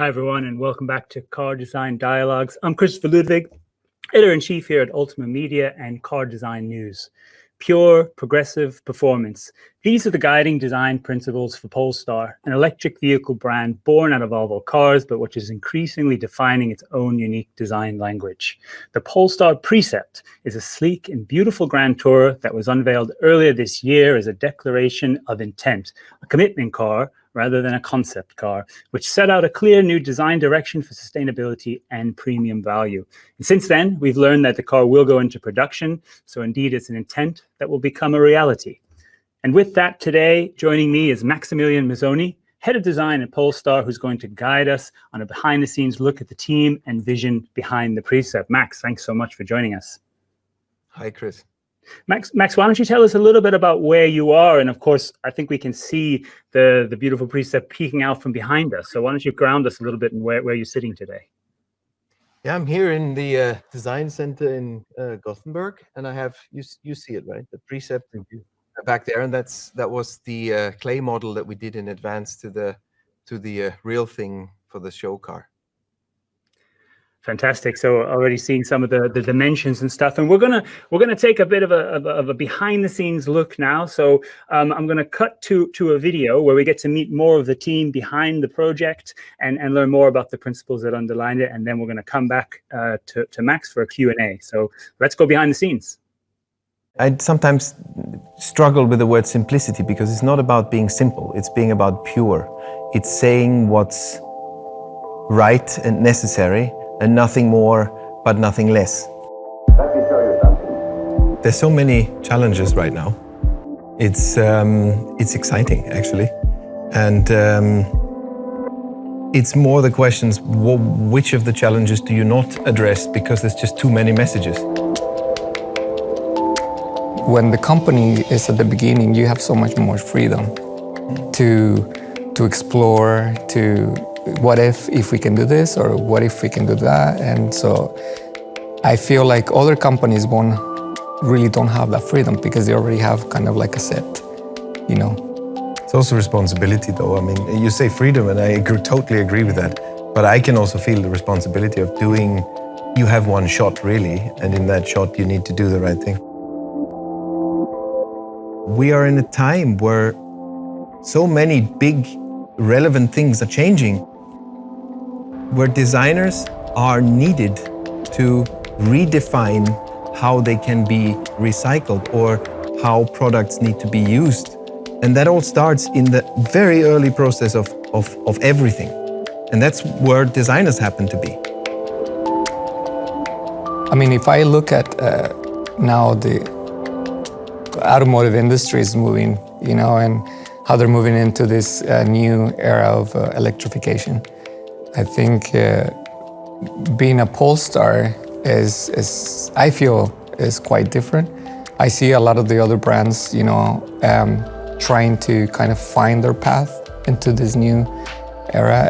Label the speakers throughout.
Speaker 1: Hi, everyone, and welcome back to Car Design Dialogues. I'm Christopher Ludwig, editor-in-chief here at Ultima Media and Car Design News. Pure, progressive performance. These are the guiding design principles for Polestar, an electric vehicle brand born out of Volvo cars, but which is increasingly defining its own unique design language. The Polestar Precept is a sleek and beautiful Grand Tourer that was unveiled earlier this year as a declaration of intent, a commitment car rather than a concept car, which set out a clear new design direction for sustainability and premium value. And since then, we've learned that the car will go into production, so indeed it's an intent that will become a reality. And with that today, joining me is Maximilian Mazzoni, head of design at Polestar, who's going to guide us on a behind-the-scenes look at the team and vision behind the Precept. Max, thanks so much for joining us.
Speaker 2: Hi, Chris.
Speaker 1: Max, why don't you tell us a little bit about where you are? And of course, I think we can see the beautiful Precept peeking out from behind us. So why don't you ground us a little bit in where you're sitting today?
Speaker 2: Yeah, I'm here in the design center in Gothenburg, and I have, you see it, right? The Precept back there, and that was the clay model that we did in advance to the real thing for the show car.
Speaker 1: Fantastic. So already seeing some of the dimensions and stuff, and we're gonna take a bit of a behind the scenes look now. So I'm gonna cut to a video where we get to meet more of the team behind the project and learn more about the principles that underline it, and then we're gonna come back to Max for a Q&A. So let's go behind the scenes.
Speaker 2: I sometimes struggle with the word simplicity because it's not about being simple. It's being about pure. It's saying what's right and necessary, and nothing more, but nothing less.
Speaker 3: Let me show you something.
Speaker 2: There's so many challenges right now. It's exciting, actually. And it's more the questions, which of the challenges do you not address because there's just too many messages?
Speaker 4: When the company is at the beginning, you have so much more freedom to explore, to what if we can do this, or what if we can do that? And so I feel like other companies really don't have that freedom because they already have kind of like a set, you know.
Speaker 2: It's also responsibility, though. I mean, you say freedom, and I totally agree with that. But I can also feel the responsibility of you have one shot, really, and in that shot, you need to do the right thing. We are in a time where so many big, relevant things are changing, where designers are needed to redefine how they can be recycled or how products need to be used. And that all starts in the very early process of everything. And that's where designers happen to be.
Speaker 4: I mean, if I look at now the automotive industry is moving, you know, and how they're moving into this new era of electrification. I think being a Polestar I feel is quite different. I see a lot of the other brands, you know, trying to kind of find their path into this new era.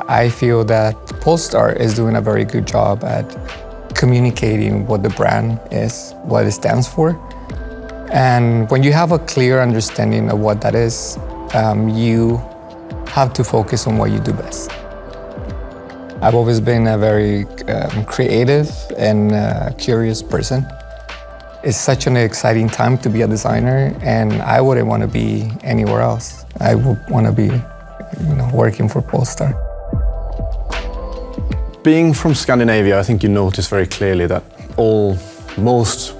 Speaker 4: I feel that Polestar is doing a very good job at communicating what the brand is, what it stands for. And when you have a clear understanding of what that is, you have to focus on what you do best. I've always been a very creative and curious person. It's such an exciting time to be a designer, and I wouldn't want to be anywhere else. I would want to be, you know, working for Polestar.
Speaker 5: Being from Scandinavia, I think you notice very clearly that most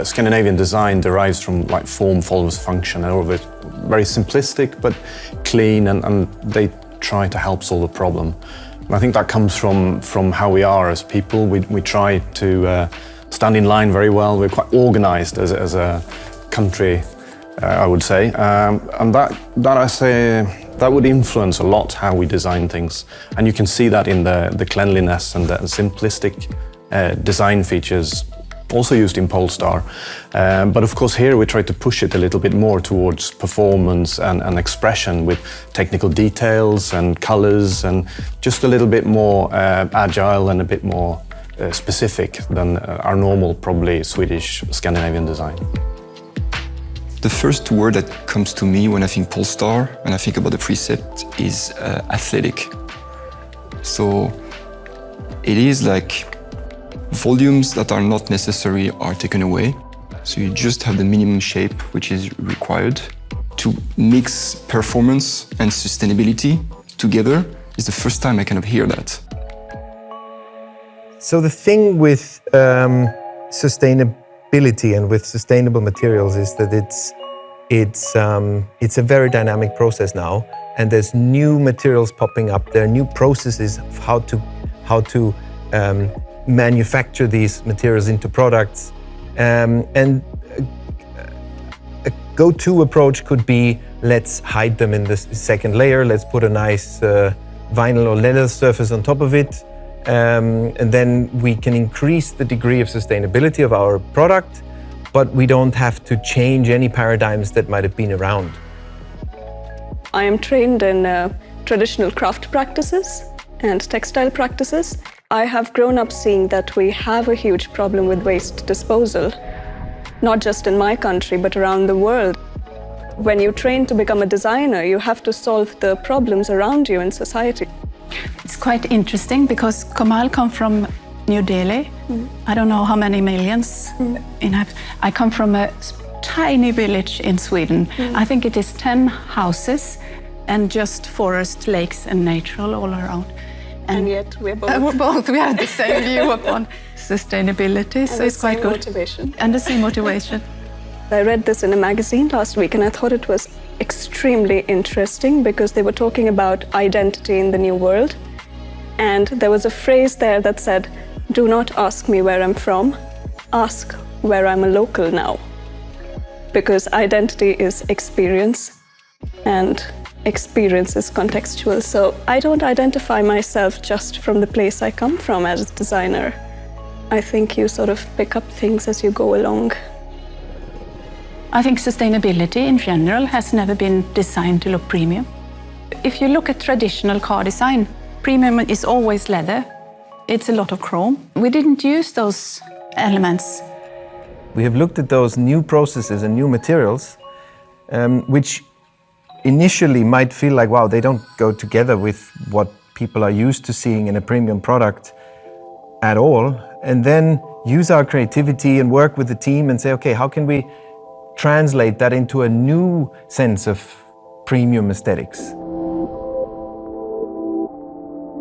Speaker 5: Scandinavian design derives from like form follows function, and all of it very simplistic but clean, and they try to help solve a problem. And I think that comes from how we are as people. We try to stand in line very well. We're quite organized as a country, I would say, and that would influence a lot how we design things. And you can see that in the cleanliness and the simplistic design features also used in Polestar. But of course here we try to push it a little bit more towards performance and expression with technical details and colors, and just a little bit more agile and a bit more specific than our normal, probably Swedish Scandinavian design.
Speaker 6: The first word that comes to me when I think Polestar, when I think about the Precept, is athletic. So it is like volumes that are not necessary are taken away. So you just have the minimum shape which is required. To mix performance and sustainability together is the first time I kind of hear that.
Speaker 2: So the thing with sustainability and with sustainable materials is that it's a very dynamic process now, and there's new materials popping up. There are new processes of how to manufacture these materials into products, and a go-to approach could be, let's hide them in the second layer. Let's put a nice vinyl or leather surface on top of it. And then we can increase the degree of sustainability of our product, but we don't have to change any paradigms that might have been around.
Speaker 7: I am trained in traditional craft practices and textile practices. I have grown up seeing that we have a huge problem with waste disposal, not just in my country, but around the world. When you train to become a designer, you have to solve the problems around you in society.
Speaker 8: It's quite interesting because Kamal comes from New Delhi. I don't know how many millions. I come from a tiny village in Sweden. I think it is 10 houses and just forest, lakes and natural all around.
Speaker 7: And yet we're both...
Speaker 8: We have the same view upon sustainability, so it's quite good.
Speaker 7: Motivation.
Speaker 8: And the same motivation.
Speaker 7: I read this in a magazine last week and I thought it was extremely interesting because they were talking about identity in the new world. And there was a phrase there that said, "Do not ask me where I'm from, ask where I'm a local now." Because identity is experience and experience is contextual. So I don't identify myself just from the place I come from as a designer. I think you sort of pick up things as you go along.
Speaker 8: I think sustainability in general has never been designed to look premium. If you look at traditional car design, premium is always leather. It's a lot of chrome. We didn't use those elements.
Speaker 2: We have looked at those new processes and new materials, which initially might feel like, wow, they don't go together with what people are used to seeing in a premium product at all. And then use our creativity and work with the team and say, okay, how can we translate that into a new sense of premium aesthetics?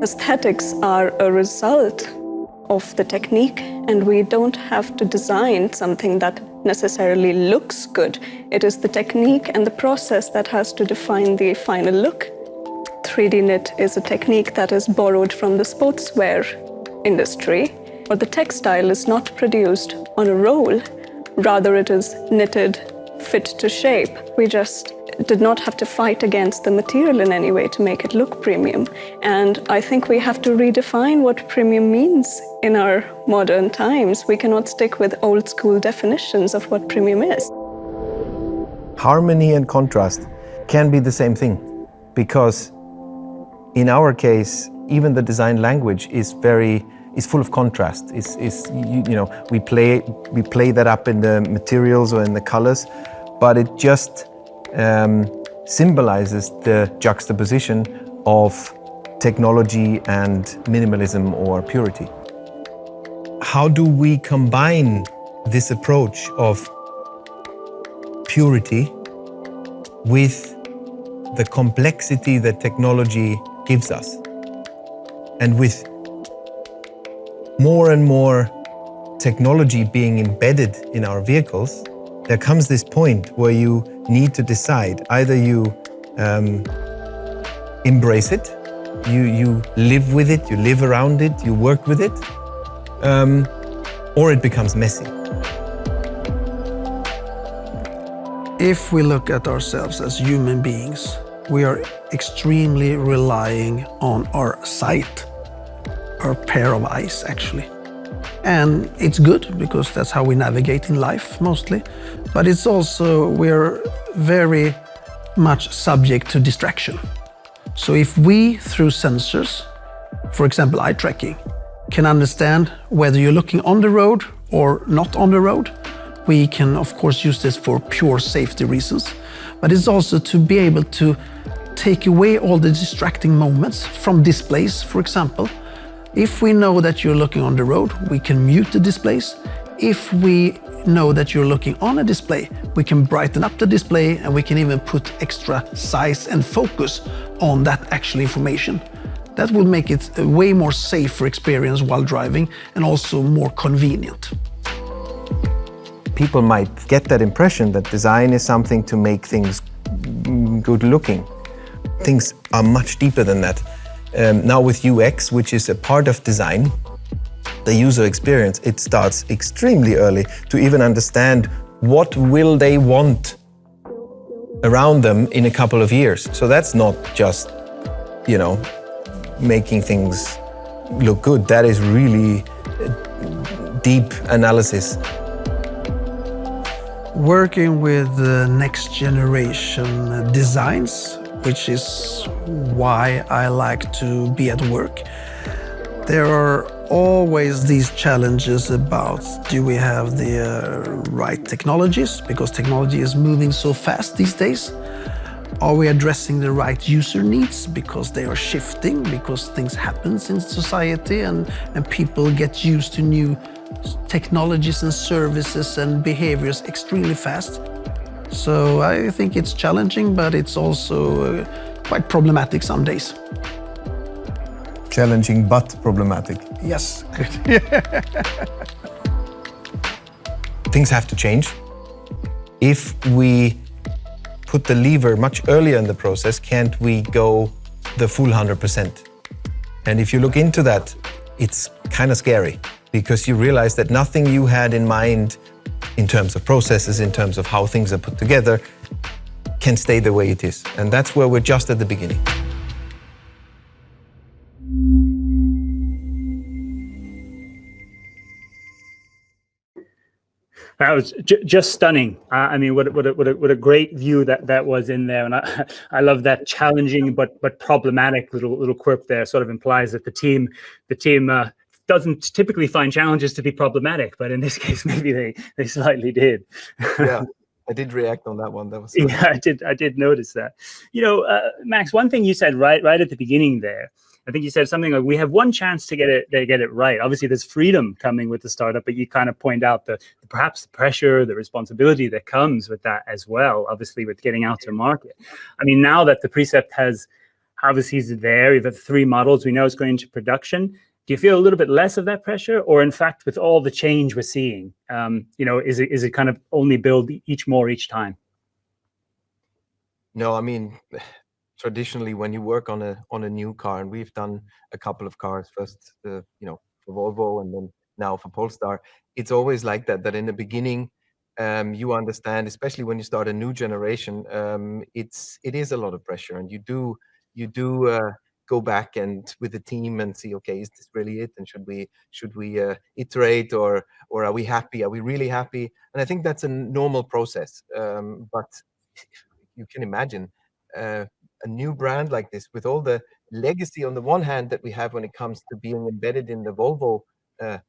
Speaker 7: Aesthetics are a result of the technique, and we don't have to design something that necessarily looks good. It is the technique and the process that has to define the final look. 3D knit is a technique that is borrowed from the sportswear industry, or the textile is not produced on a roll. Rather, it is knitted, fit to shape. We just did not have to fight against the material in any way to make it look premium. And I think we have to redefine what premium means in our modern times. We cannot stick with old school definitions of what premium is.
Speaker 2: Harmony and contrast can be the same thing, because in our case, even the design language is full of contrast. We play that up in the materials or in the colors, but it just symbolizes the juxtaposition of technology and minimalism or purity. How do we combine this approach of purity with the complexity that technology gives us, and with more and more technology being embedded in our vehicles? There comes this point where you need to decide. Either you embrace it, you live with it, you live around it, you work with it, or it becomes messy.
Speaker 9: If we look at ourselves as human beings, we are extremely relying on our sight, our pair of eyes, actually. And it's good because that's how we navigate in life mostly. But it's also, we're very much subject to distraction. So if we, through sensors, for example, eye tracking, can understand whether you're looking on the road or not on the road, we can, of course, use this for pure safety reasons. But it's also to be able to take away all the distracting moments from displays, for example. If we know that you're looking on the road, we can mute the displays. If we know that you're looking on a display, we can brighten up the display, and we can even put extra size and focus on that actual information. That will make it a way more safer experience while driving, and also more convenient.
Speaker 2: People might get that impression that design is something to make things good looking. Things are much deeper than that. Now with UX, which is a part of design, the user experience, it starts extremely early to even understand what will they want around them in a couple of years. So that's not just, making things look good. That is really deep analysis.
Speaker 9: Working with the next generation designs, which is why I like to be at work. There are always these challenges about, do we have the right technologies? Because technology is moving so fast these days. Are we addressing the right user needs? Because they are shifting, because things happen in society, and people get used to new technologies and services and behaviors extremely fast. So I think it's challenging, but it's also quite problematic some days.
Speaker 2: Challenging but problematic.
Speaker 9: Yes.
Speaker 2: Things have to change. If we put the lever much earlier in the process, can't we go the full 100%? And if you look into that, it's kind of scary, because you realize that nothing you had in mind in terms of processes, in terms of how things are put together, can stay the way it is. And that's where we're just at the beginning.
Speaker 1: That was just stunning. I mean, what a great view that was in there, and I love that challenging but problematic little quirk there. Sort of implies that the team doesn't typically find challenges to be problematic, but in this case, maybe they slightly did.
Speaker 2: Yeah, I did react on that one. That was
Speaker 1: yeah, I did notice that. Max, one thing you said right at the beginning there. I think you said something like, we have one chance to get it right. Obviously, there's freedom coming with the startup, but you kind of point out perhaps the pressure, the responsibility that comes with that as well, obviously, with getting out to market. I mean, now that the Precept obviously is there, you have 3 models, we know it's going into production. Do you feel a little bit less of that pressure? Or in fact, with all the change we're seeing, is it kind of only build each time?
Speaker 2: No, I mean, traditionally, when you work on a new car, and we've done a couple of cars first, for Volvo, and then now for Polestar, it's always like that in the beginning, you understand, especially when you start a new generation, it is a lot of pressure, and you do go back and with the team and see, okay, is this really it? And should we iterate, or are we happy? Are we really happy? And I think that's a normal process. But you can imagine a new brand like this, with all the legacy on the one hand that we have when it comes to being embedded in the Volvo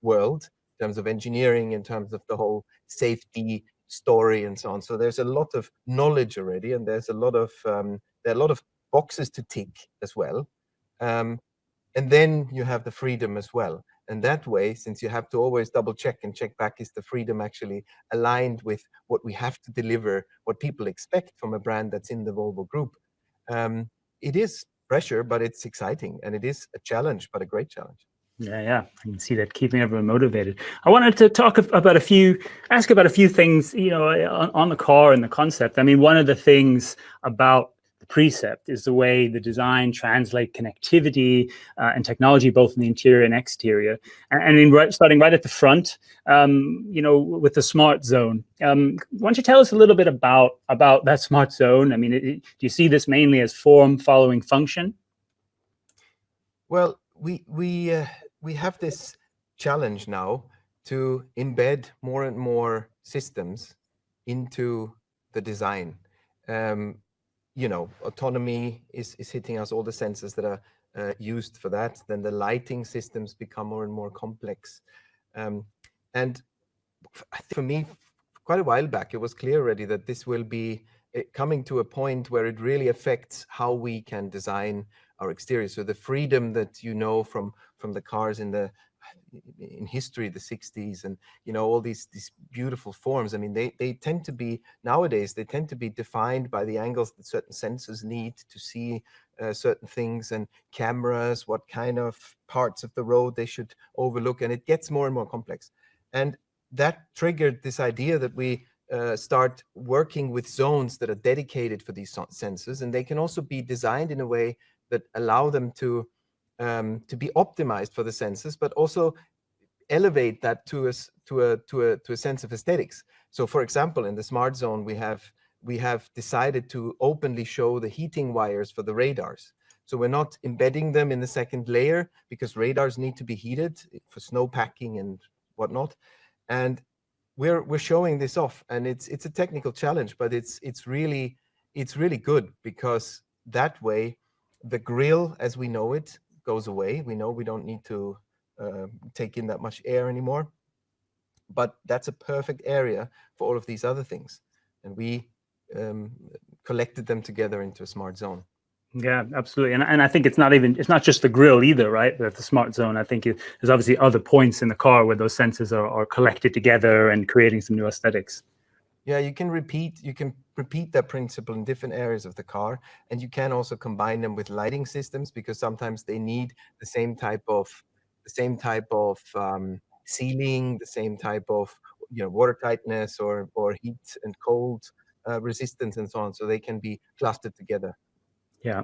Speaker 2: world, in terms of engineering, in terms of the whole safety story and so on. So there's a lot of knowledge already, and there's there are a lot of boxes to tick as well. And then you have the freedom as well. And that way, since you have to always double check and check back, is the freedom actually aligned with what we have to deliver, what people expect from a brand that's in the Volvo group. It is pressure, but it's exciting, and it is a challenge, but a great challenge.
Speaker 1: Yeah, I can see that, keeping everyone motivated. I wanted to ask about a few things, on the car and the concept. I mean, one of the things about the Precept is the way the design translate connectivity and technology, both in the interior and exterior. And starting right at the front, with the smart zone. Why don't you tell us a little bit about that smart zone? I mean, do you see this mainly as form following function?
Speaker 2: Well, we have this challenge now to embed more and more systems into the design. Autonomy is hitting us, all the sensors that are used for that. Then the lighting systems become more and more complex. And for me, quite a while back, it was clear already that this will be coming to a point where it really affects how we can design our exterior. So the freedom that you know from the cars in history, the 60s, and all these beautiful forms. I mean, they tend to be nowadays. They tend to be defined by the angles that certain sensors need to see certain things, and cameras, what kind of parts of the road they should overlook, and it gets more and more complex. And that triggered this idea that we start working with zones that are dedicated for these sensors, and they can also be designed in a way that allow them to be optimized for the sensors, but also elevate that to a sense of aesthetics. So, for example, in the smart zone, we have decided to openly show the heating wires for the radars. So we're not embedding them in the second layer, because radars need to be heated for snow packing and whatnot. And we're showing this off, and it's a technical challenge, but it's really good, because that way the grill as we know it goes away. We know we don't need to take in that much air anymore, but that's a perfect area for all of these other things, and we collected them together into a smart zone.
Speaker 1: Yeah, absolutely. And I think it's not just the grill either, right? That's the smart zone. I think there's obviously other points in the car where those sensors are collected together and creating some new aesthetics.
Speaker 2: Yeah, you can repeat that principle in different areas of the car, and you can also combine them with lighting systems, because sometimes they need the same type of sealing, the same type of water tightness or heat and cold resistance and so on, so they can be clustered together.
Speaker 1: Yeah.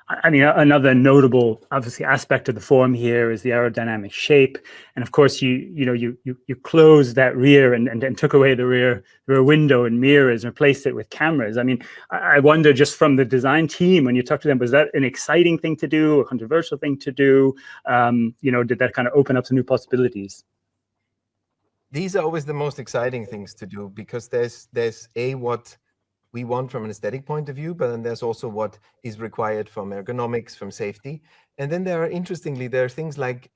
Speaker 1: I mean, another notable, obviously, aspect of the form here is the aerodynamic shape, and of course, you closed that rear and took away the rear window and mirrors and replaced it with cameras. I mean, I wonder, just from the design team, when you talk to them, was that an exciting thing to do, a controversial thing to do? Did that kind of open up some new possibilities?
Speaker 2: These are always the most exciting things to do, because there's what we want from an aesthetic point of view, but then there's also what is required from ergonomics, from safety. And then there are things like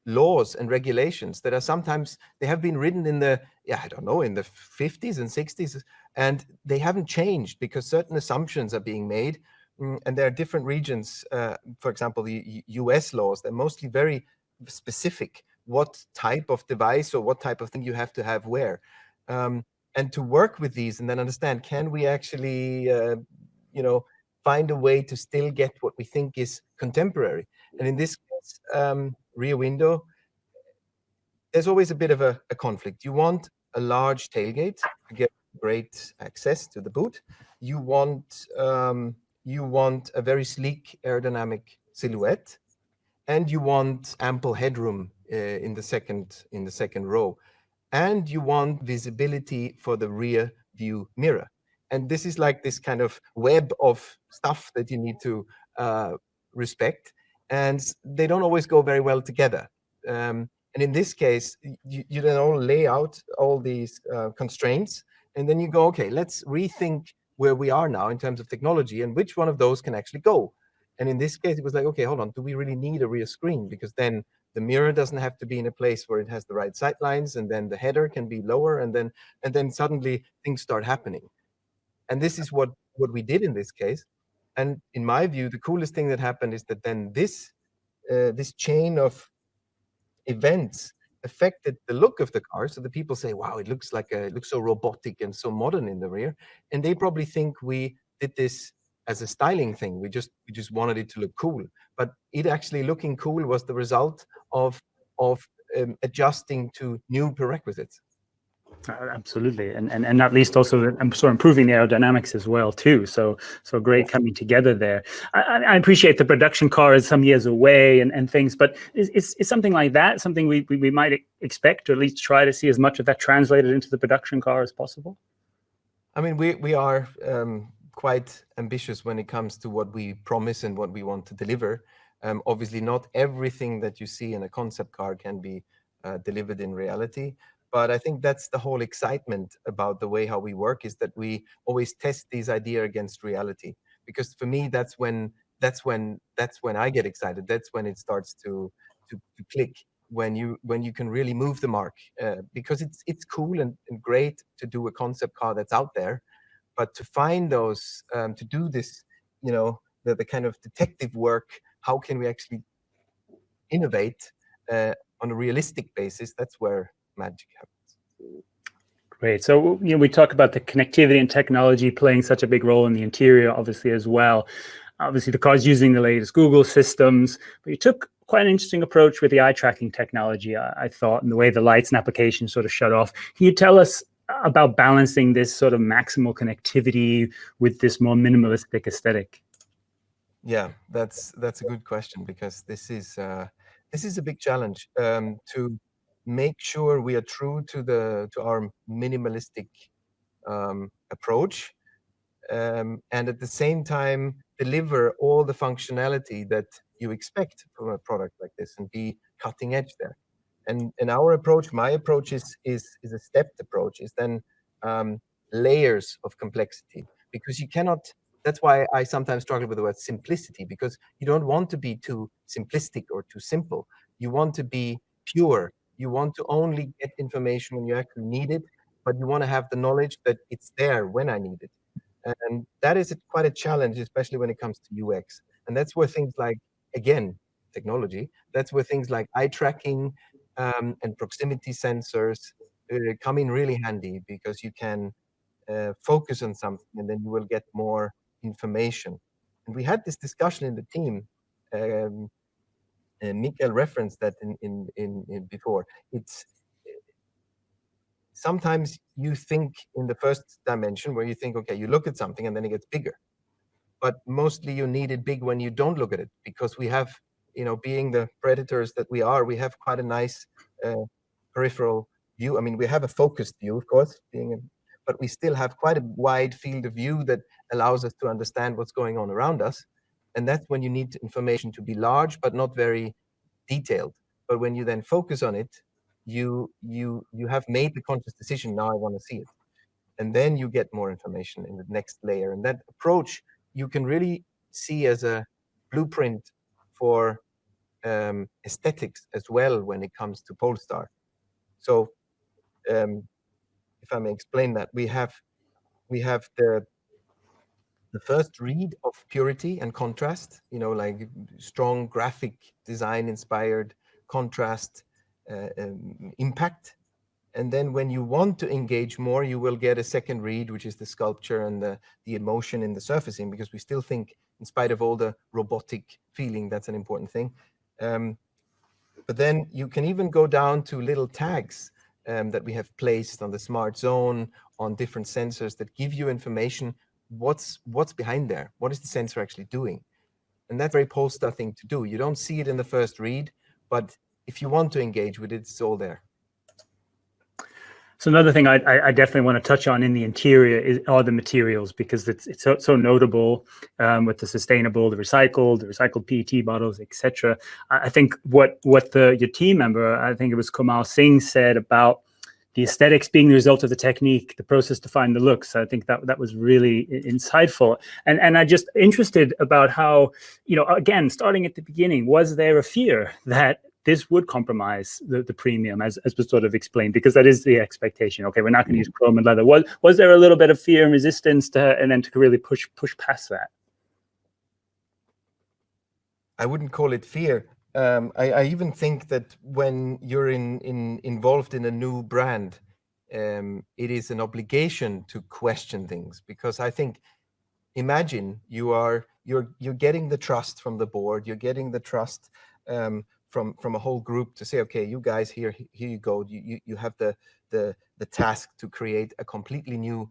Speaker 2: laws and regulations that are sometimes, they have been written in the 50s and 60s, and they haven't changed because certain assumptions are being made. And there are different regions, for example, the US laws, they're mostly very specific, what type of device or what type of thing you have to have where. And to work with these and then understand, can we actually, find a way to still get what we think is contemporary? And in this case, rear window, there's always a bit of a conflict. You want a large tailgate to get great access to the boot. You want a very sleek aerodynamic silhouette, and you want ample headroom in the second row. And you want visibility for the rear view mirror. And this is like this kind of web of stuff that you need to respect. And they don't always go very well together. And in this case, you then all lay out all these constraints, and then you go, okay, let's rethink where we are now in terms of technology and which one of those can actually go. And in this case, it was like, okay, hold on, do we really need a rear screen? Because then the mirror doesn't have to be in a place where it has the right sight lines, and then the header can be lower, and then suddenly things start happening. And this is what we did in this case. And in my view, the coolest thing that happened is that then this chain of events affected the look of the car. So the people say, wow, it looks so robotic and so modern in the rear. And they probably think we did this as a styling thing. We just wanted it to look cool. But it actually looking cool was the result of adjusting to new prerequisites.
Speaker 1: Absolutely, and not least also so improving the aerodynamics as well too. So great coming together there. I appreciate the production car is some years away and things, but is something like that something we might expect, or at least try to see as much of that translated into the production car as possible?
Speaker 2: I mean, we are quite ambitious when it comes to what we promise and what we want to deliver. Obviously, not everything that you see in a concept car can be delivered in reality. But I think that's the whole excitement about the way how we work, is that we always test these ideas against reality. Because for me, that's when I get excited. That's when it starts to click. When you can really move the mark, because it's cool and great to do a concept car that's out there. But to find those, to do this, the kind of detective work, how can we actually innovate on a realistic basis? That's where magic happens.
Speaker 1: Great. So, we talk about the connectivity and technology playing such a big role in the interior, obviously, as well. Obviously, the car's using the latest Google systems, but you took quite an interesting approach with the eye tracking technology, I thought, and the way the lights and applications sort of shut off. Can you tell us about balancing this sort of maximal connectivity with this more minimalistic aesthetic?
Speaker 2: Yeah, that's a good question, because this is a big challenge, to make sure we are true to our minimalistic approach, and at the same time deliver all the functionality that you expect from a product like this and be cutting edge there. And our approach, my approach is a stepped approach, is then layers of complexity, because you cannot. That's why I sometimes struggle with the word simplicity, because you don't want to be too simplistic or too simple. You want to be pure. You want to only get information when you actually need it, but you want to have the knowledge that it's there when I need it. And that is quite a challenge, especially when it comes to UX. And that's where things like, again, technology, that's where things like eye tracking and proximity sensors come in really handy, because you can focus on something and then you will get more information. And we had this discussion in the team. And Mikael referenced that in before. It's sometimes you think in the first dimension, where you think, okay, you look at something and then it gets bigger. But mostly you need it big when you don't look at it, because we have, being the predators that we are, we have quite a nice peripheral view. I mean, we have a focused view, of course, but we still have quite a wide field of view that allows us to understand what's going on around us. And that's when you need information to be large, but not very detailed. But when you then focus on it, you have made the conscious decision, now I want to see it. And then you get more information in the next layer. And that approach you can really see as a blueprint for aesthetics as well when it comes to Polestar. So if I may explain that, we have the first read of purity and contrast, like strong graphic design inspired contrast, impact. And then when you want to engage more, you will get a second read, which is the sculpture and the emotion in the surfacing, because we still think, in spite of all the robotic feeling, that's an important thing. But then you can even go down to little tags that we have placed on the smart zone, on different sensors that give you information. What's behind there? What is the sensor actually doing? And that's a very Polestar thing to do. You don't see it in the first read, but if you want to engage with it, it's all there.
Speaker 1: So another thing I definitely want to touch on in the interior are the materials, because it's so notable with the sustainable, the recycled PET bottles, etc. I think what your team member, I think it was Kamal Singh, said about the aesthetics being the result of the technique, the process to find the looks. I think that was really insightful. And I'm just interested about how, again, starting at the beginning, was there a fear that this would compromise the premium, as was sort of explained, because that is the expectation. Okay, we're not going to use chrome and leather. Was there a little bit of fear and resistance and then to really push past that?
Speaker 2: I wouldn't call it fear. I even think that when you're involved in a new brand, it is an obligation to question things, because I think, imagine you're getting the trust from the board, you're getting the trust from a whole group to say, okay, you guys, here you go. You have the task to create a completely new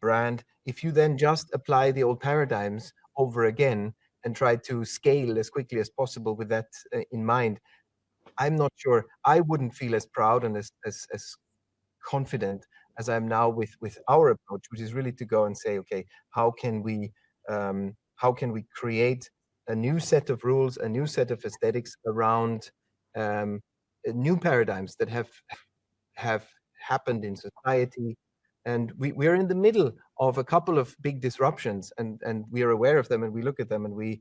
Speaker 2: brand. If you then just apply the old paradigms over again and try to scale as quickly as possible with that in mind, I'm not sure. I wouldn't feel as proud and as confident as I'm now with our approach, which is really to go and say, okay, how can we create a new set of rules, a new set of aesthetics around new paradigms that have happened in society. And we are in the middle of a couple of big disruptions, and we are aware of them, and we look at them, and we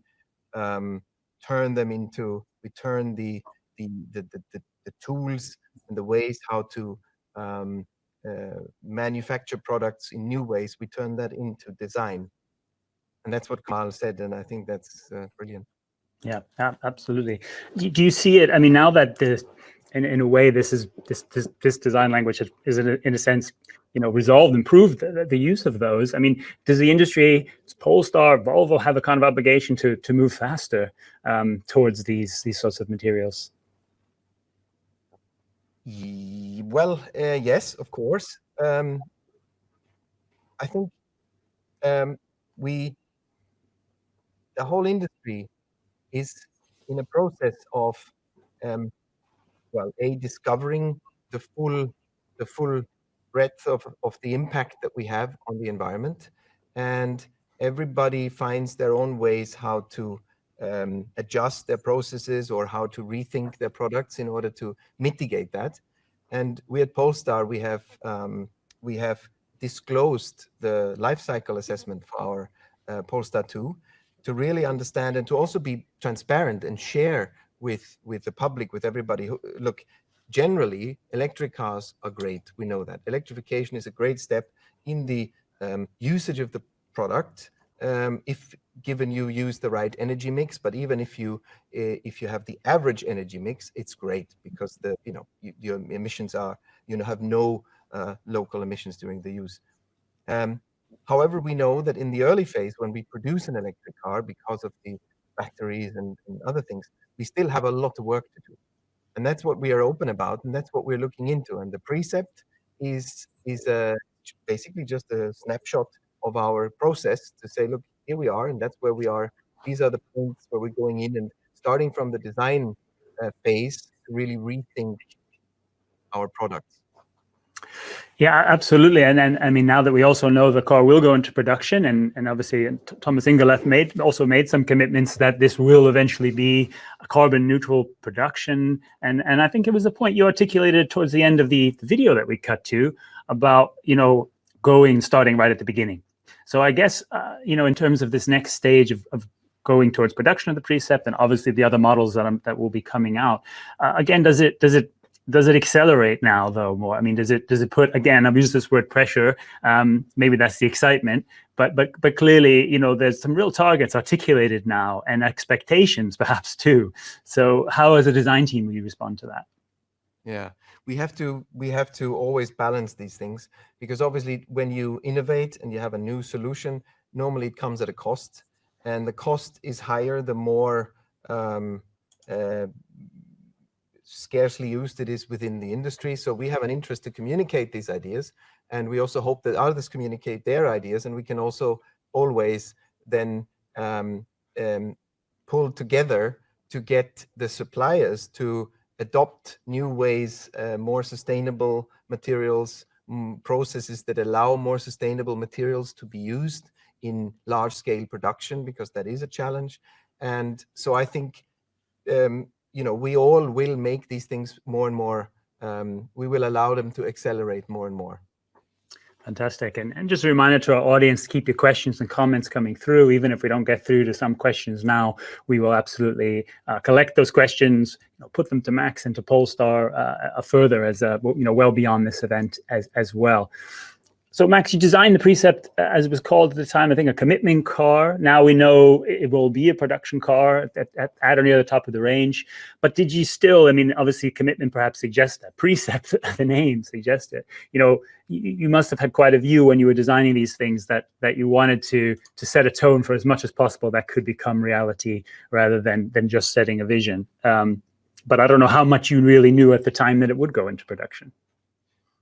Speaker 2: turn the tools and the ways how to manufacture products in new ways, we turn that into design. And that's what Carl said, and I think that's brilliant.
Speaker 1: Yeah, absolutely. Do you see it? I mean, now that in a way, this design language is in a sense, resolved, improved the use of those. I mean, does the industry, does Polestar, Volvo have a kind of obligation to move faster towards these sorts of materials?
Speaker 2: Well, yes, of course. I think the whole industry is in a process of discovering the full breadth of the impact that we have on the environment, and everybody finds their own ways how to adjust their processes or how to rethink their products in order to mitigate that. And we at Polestar, we have disclosed the life cycle assessment for our Polestar 2 to really understand and to also be transparent and share with the public, with everybody. Look, generally, electric cars are great. We know that. Electrification is a great step in the usage of the product, if given you use the right energy mix. But even if you have the average energy mix, it's great because your emissions are, have no local emissions during the use. However, we know that in the early phase, when we produce an electric car, because of the batteries and other things, we still have a lot of work to do. And that's what we are open about, and that's what we're looking into. And the Precept is basically just a snapshot of our process to say, look, here we are, and that's where we are. These are the points where we're going in and starting from the design phase to really rethink our products.
Speaker 1: Yeah, absolutely. And I mean, now that we also know the car will go into production, and obviously Thomas Ingerleff also made some commitments that this will eventually be a carbon neutral production. And I think it was a point you articulated towards the end of the video that we cut to about, starting right at the beginning. So I guess, in terms of this next stage of going towards production of the Precept and obviously the other models that will be coming out, again, does it accelerate now, though, more? I mean, does it put, again, I've used this word pressure, maybe that's the excitement, but clearly, there's some real targets articulated now and expectations perhaps too. So how as a design team will you respond to that?
Speaker 2: Yeah, we have to always balance these things, because obviously when you innovate and you have a new solution, normally it comes at a cost, and the cost is higher the more scarcely used it is within the industry. So we have an interest to communicate these ideas, and we also hope that others communicate their ideas, and we can also always then pull together to get the suppliers to adopt new ways, more sustainable materials, processes that allow more sustainable materials to be used in large-scale production, because that is a challenge. And so I think we all will make these things more and more, we will allow them to accelerate more and more.
Speaker 1: Fantastic. And just a reminder to our audience, keep your questions and comments coming through. Even if we don't get through to some questions now, we will absolutely collect those questions, put them to Max and to Polestar further as well beyond this event as well. So Max, you designed the Precept, as it was called at the time, I think a commitment car. Now we know it will be a production car at or near the top of the range. But did you still, I mean, obviously commitment perhaps suggests that. Precept, the name suggests it. You must have had quite a view when you were designing these things that you wanted to set a tone for as much as possible that could become reality rather than just setting a vision. But I don't know how much you really knew at the time that it would go into production.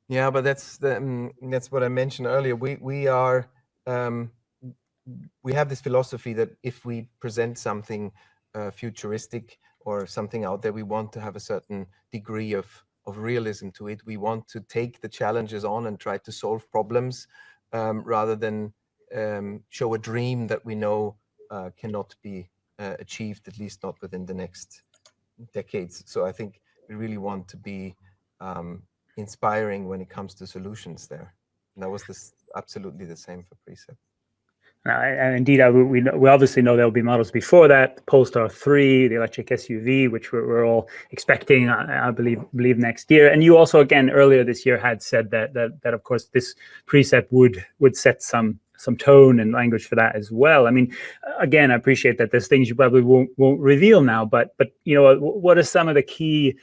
Speaker 2: Yeah, but that's what I mentioned earlier. We have this philosophy that if we present something futuristic or something out there, we want to have a certain degree of realism to it. We want to take the challenges on and try to solve problems rather than show a dream that we know cannot be achieved, at least not within the next decades. So I think we really want to be inspiring when it comes to solutions there. And that was absolutely the same for Precept.
Speaker 1: And indeed, we obviously know there'll be models before that, Polestar 3, the electric SUV, which we're all expecting, I believe next year. And you also, again, earlier this year had said that of course, this Precept would set some tone and language for that as well. I mean, again, I appreciate that there's things you probably won't reveal now, but what are some of the key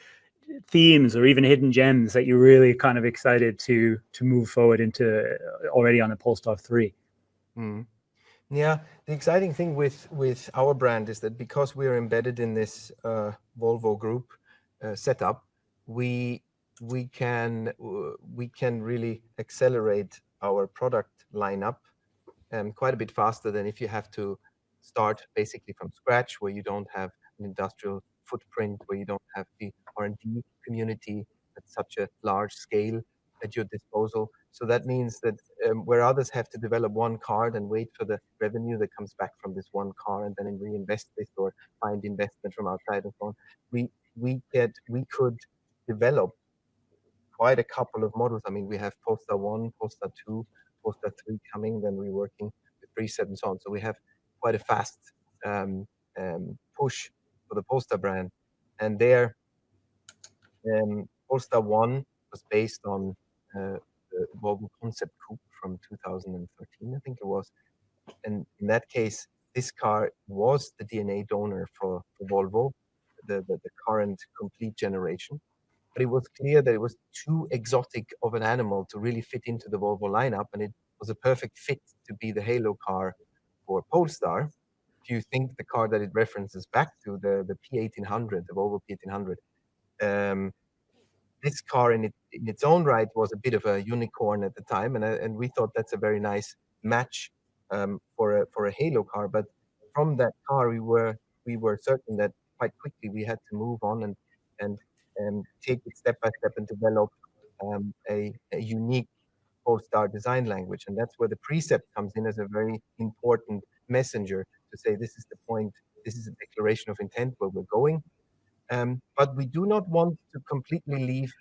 Speaker 1: themes or even hidden gems that you're really kind of excited to move forward into already on the Polestar 3?
Speaker 2: Yeah, the exciting thing with our brand is that because we are embedded in this Volvo Group setup, we can really accelerate our product lineup quite a bit faster than if you have to start basically from scratch, where you don't have an industrial footprint, where you don't have the R&D community at such a large scale at your disposal. So that means that where others have to develop one car and wait for the revenue that comes back from this one car and then reinvest this or find investment from outside and so on, we could develop quite a couple of models. I mean, we have Polestar 1, Polestar 2, Polestar 3 coming, then we're working with Precept and so on. So we have quite a fast push for the Polestar brand. And there, Polestar 1 was based on the Volvo concept coupe from 2013, I think it was. And in that case, this car was the DNA donor for Volvo, the current complete generation. But it was clear that it was too exotic of an animal to really fit into the Volvo lineup, and it was a perfect fit to be the halo car for Polestar. If you think the car that it references back to, the P1800, the Volvo P1800, this car in its own right was a bit of a unicorn at the time, and we thought that's a very nice match for a halo car. But from that car, we were certain that quite quickly we had to move on and take it step by step and develop a unique Polestar design language. And that's where the Precept comes in as a very important messenger to say, this is the point, this is a declaration of intent where we're going. But we do not want to completely leave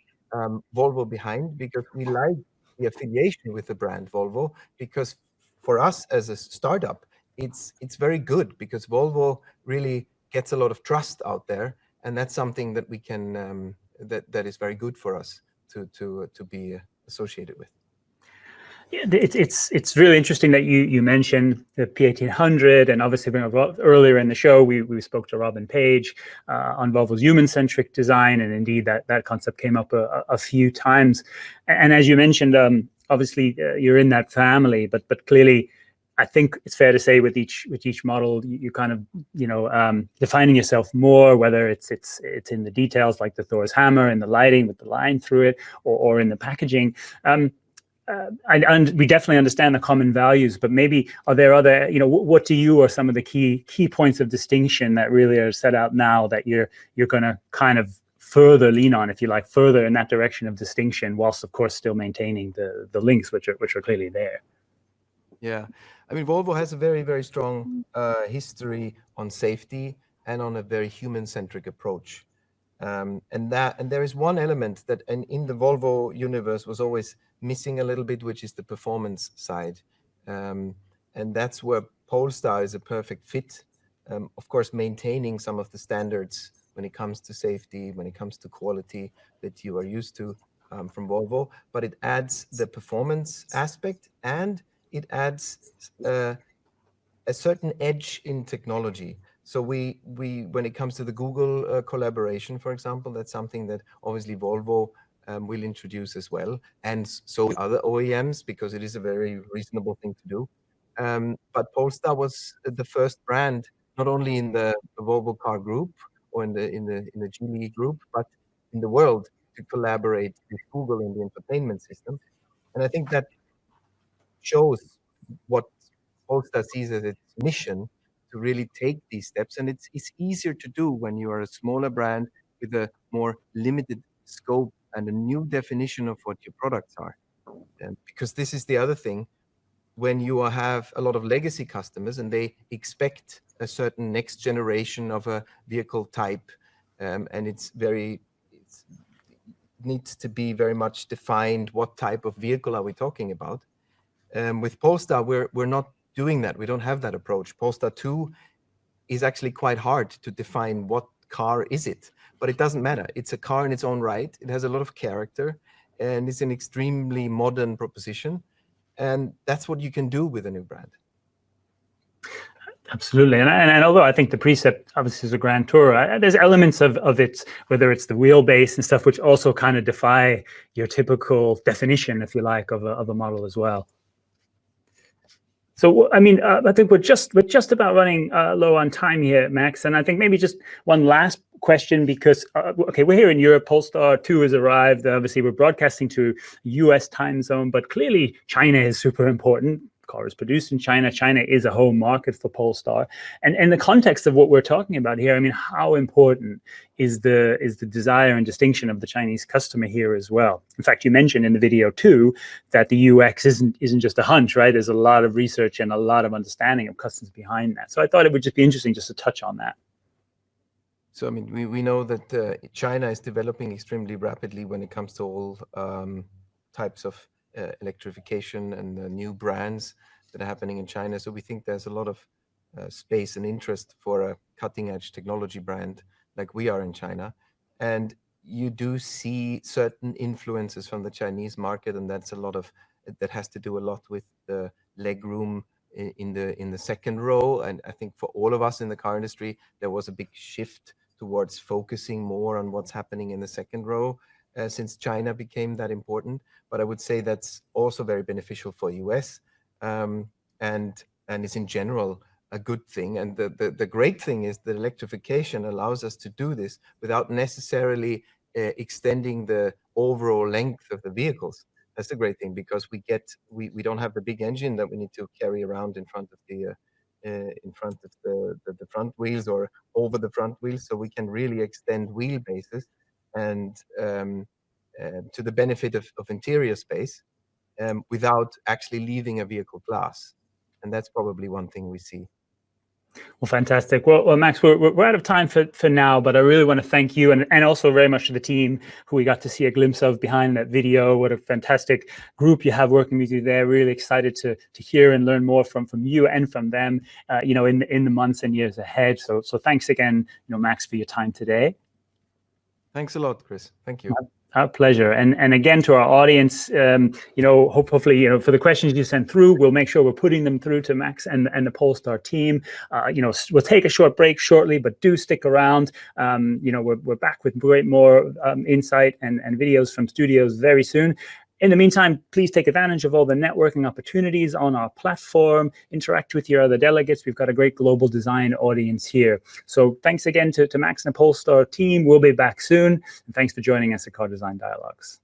Speaker 2: Volvo behind, because we like the affiliation with the brand Volvo, because for us as a startup, it's very good, because Volvo really gets a lot of trust out there, and that's something that we can that is very good for us to be associated with.
Speaker 1: Yeah, it's really interesting that you mentioned the P1800, and obviously earlier in the show we spoke to Robin Page on Volvo's human-centric design, and indeed that concept came up a few times. And as you mentioned, obviously you're in that family, but clearly, I think it's fair to say with each model you kind of defining yourself more, whether it's in the details like the Thor's hammer and the lighting with the line through it, or in the packaging. And we definitely understand the common values, but maybe are there other, what to you are some of the key points of distinction that really are set out now that you're going to kind of further lean on, if you like, further in that direction of distinction, whilst of course still maintaining the links which are clearly there?
Speaker 2: Yeah, I mean, Volvo has a very, very strong history on safety and on a very human-centric approach. And there is one element that in the Volvo universe was always missing a little bit, which is the performance side. And that's where Polestar is a perfect fit. Of course, maintaining some of the standards when it comes to safety, when it comes to quality that you are used to from Volvo, but it adds the performance aspect, and it adds a certain edge in technology. So we when it comes to the Google collaboration, for example, that's something that obviously Volvo will introduce as well, and so other OEMs, because it is a very reasonable thing to do. But Polestar was the first brand, not only in the Volvo car group or in the Geely group, but in the world, to collaborate with Google in the infotainment system. And I think that shows what Polestar sees as its mission, to really take these steps. And it's easier to do when you are a smaller brand with a more limited scope and a new definition of what your products are. Because this is the other thing, when you have a lot of legacy customers and they expect a certain next generation of a vehicle type, and it needs to be very much defined what type of vehicle are we talking about. With Polestar, we're not doing that. We don't have that approach. Polestar 2 is actually quite hard to define what car is it, but it doesn't matter. It's a car in its own right. It has a lot of character, and it's an extremely modern proposition. And that's what you can do with a new brand.
Speaker 1: Absolutely, and although I think the Precept obviously is a Grand Tourer, there's elements of it, whether it's the wheelbase and stuff, which also kind of defy your typical definition, if you like, of a model as well. So, I mean, I think we're just about running low on time here, Max, and I think maybe just one last question, because okay, we're here in Europe. Polestar 2 has arrived. Obviously, we're broadcasting to US time zone, but clearly China is super important. Car is produced in China. China is a home market for Polestar. And in the context of what we're talking about here, I mean, how important is the desire and distinction of the Chinese customer here as well? In fact, you mentioned in the video too that the UX isn't just a hunch, right? There's a lot of research and a lot of understanding of customers behind that. So I thought it would just be interesting just to touch on that.
Speaker 2: So I mean, we know that China is developing extremely rapidly when it comes to all types of electrification and new brands that are happening in China. So we think there's a lot of space and interest for a cutting-edge technology brand like we are in China. And you do see certain influences from the Chinese market, and that's a lot of that has to do a lot with the leg room in the second row. And I think for all of us in the car industry, there was a big shift towards focusing more on what's happening in the second row since China became that important. But I would say that's also very beneficial for US, and is in general a good thing. And the great thing is that electrification allows us to do this without necessarily extending the overall length of the vehicles. That's the great thing, because we don't have the big engine that we need to carry around in front of the front wheels or over the front wheels. So we can really extend wheelbases and to the benefit of interior space without actually leaving a vehicle glass. And that's probably one thing we see.
Speaker 1: Well, fantastic. Well, Max, we're out of time for now, but I really want to thank you and also very much to the team who we got to see a glimpse of behind that video. What a fantastic group you have working with you there. Really excited to hear and learn more from you and from them, in the months and years ahead. So thanks again, Max, for your time today.
Speaker 2: Thanks a lot, Chris. Thank you.
Speaker 1: Our pleasure. And again, to our audience, hopefully, for the questions you sent through, we'll make sure we're putting them through to Max and the Polestar team. We'll take a short break shortly, but do stick around. We're back with more insight and videos from studios very soon. In the meantime, please take advantage of all the networking opportunities on our platform. Interact with your other delegates. We've got a great global design audience here. So thanks again to Max and the Polestar team. We'll be back soon. And thanks for joining us at Car Design Dialogues.